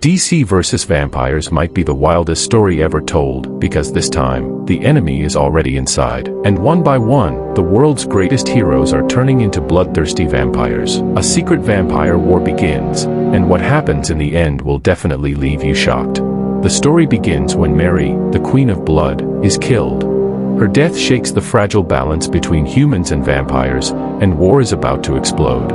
DC vs. vampires might be the wildest story ever told, because this time, the enemy is already inside. And one by one, the world's greatest heroes are turning into bloodthirsty vampires. A secret vampire war begins, and what happens in the end will definitely leave you shocked. The story begins when Mary, the Queen of Blood, is killed. Her death shakes the fragile balance between humans and vampires, and war is about to explode.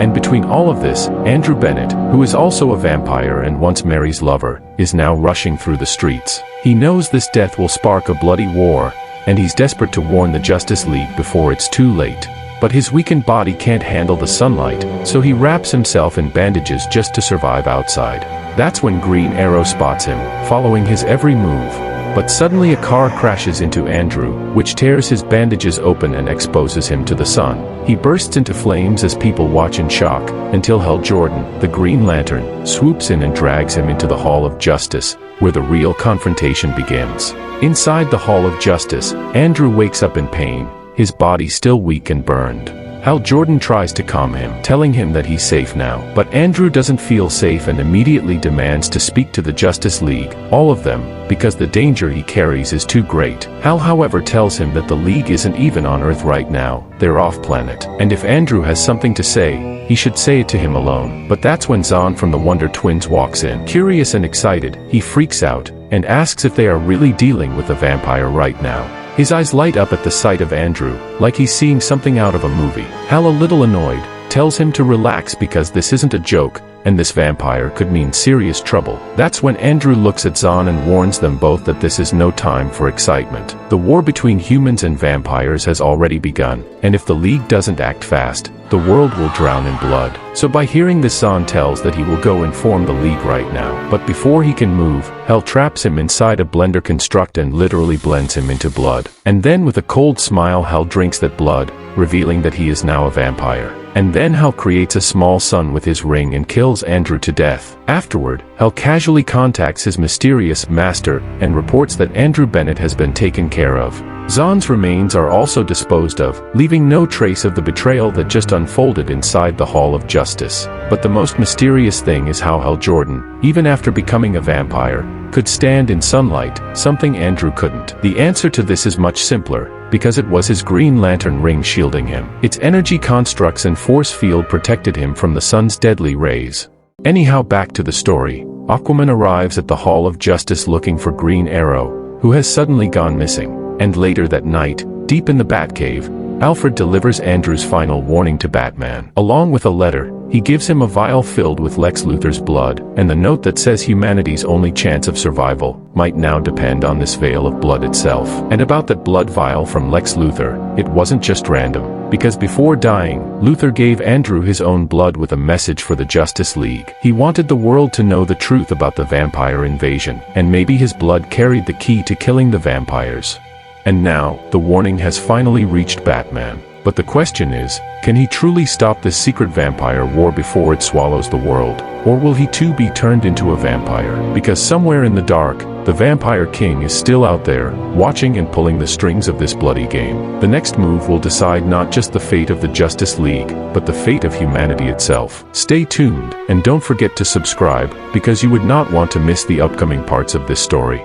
And between all of this, Andrew Bennett, who is also a vampire and once Mary's lover, is now rushing through the streets. He knows this death will spark a bloody war, and he's desperate to warn the Justice League before it's too late. But his weakened body can't handle the sunlight, so he wraps himself in bandages just to survive outside. That's when Green Arrow spots him, following his every move. But suddenly a car crashes into Andrew, which tears his bandages open and exposes him to the sun. He bursts into flames as people watch in shock, until Hal Jordan, the Green Lantern, swoops in and drags him into the Hall of Justice, where the real confrontation begins. Inside the Hall of Justice, Andrew wakes up in pain, his body still weak and burned. Hal Jordan tries to calm him, telling him that he's safe now. But Andrew doesn't feel safe and immediately demands to speak to the Justice League, all of them, because the danger he carries is too great. Hal, however, tells him that the League isn't even on Earth right now, they're off-planet. And if Andrew has something to say, he should say it to him alone. But that's when Zahn from the Wonder Twins walks in. Curious and excited, he freaks out, and asks if they are really dealing with a vampire right now. His eyes light up at the sight of Andrew, like he's seeing something out of a movie. Hal, a little annoyed, tells him to relax because this isn't a joke, and this vampire could mean serious trouble. That's when Andrew looks at Zahn and warns them both that this is no time for excitement. The war between humans and vampires has already begun, and if the League doesn't act fast, the world will drown in blood. So by hearing this, Zahn tells that he will go inform the League right now. But before he can move, Hal traps him inside a blender construct and literally blends him into blood. And then with a cold smile, Hal drinks that blood, revealing that he is now a vampire. And then Hal creates a small sun with his ring and kills Andrew to death. Afterward, Hal casually contacts his mysterious master and reports that Andrew Bennett has been taken care of. Zahn's remains are also disposed of, leaving no trace of the betrayal that just unfolded inside the Hall of Justice. But the most mysterious thing is how Hal Jordan, even after becoming a vampire, could stand in sunlight, something Andrew couldn't. The answer to this is much simpler, because it was his Green Lantern ring shielding him. Its energy constructs and force field protected him from the sun's deadly rays. Anyhow, back to the story. Aquaman arrives at the Hall of Justice looking for Green Arrow, who has suddenly gone missing. And later that night, deep in the Batcave, Alfred delivers Andrew's final warning to Batman. Along with a letter, he gives him a vial filled with Lex Luthor's blood, and the note that says humanity's only chance of survival might now depend on this veil of blood itself. And about that blood vial from Lex Luthor, it wasn't just random, because before dying, Luthor gave Andrew his own blood with a message for the Justice League. He wanted the world to know the truth about the vampire invasion, and maybe his blood carried the key to killing the vampires. And now, the warning has finally reached Batman. But the question is, can he truly stop this secret vampire war before it swallows the world? Or will he too be turned into a vampire? Because somewhere in the dark, the Vampire King is still out there, watching and pulling the strings of this bloody game. The next move will decide not just the fate of the Justice League, but the fate of humanity itself. Stay tuned, and don't forget to subscribe, because you would not want to miss the upcoming parts of this story.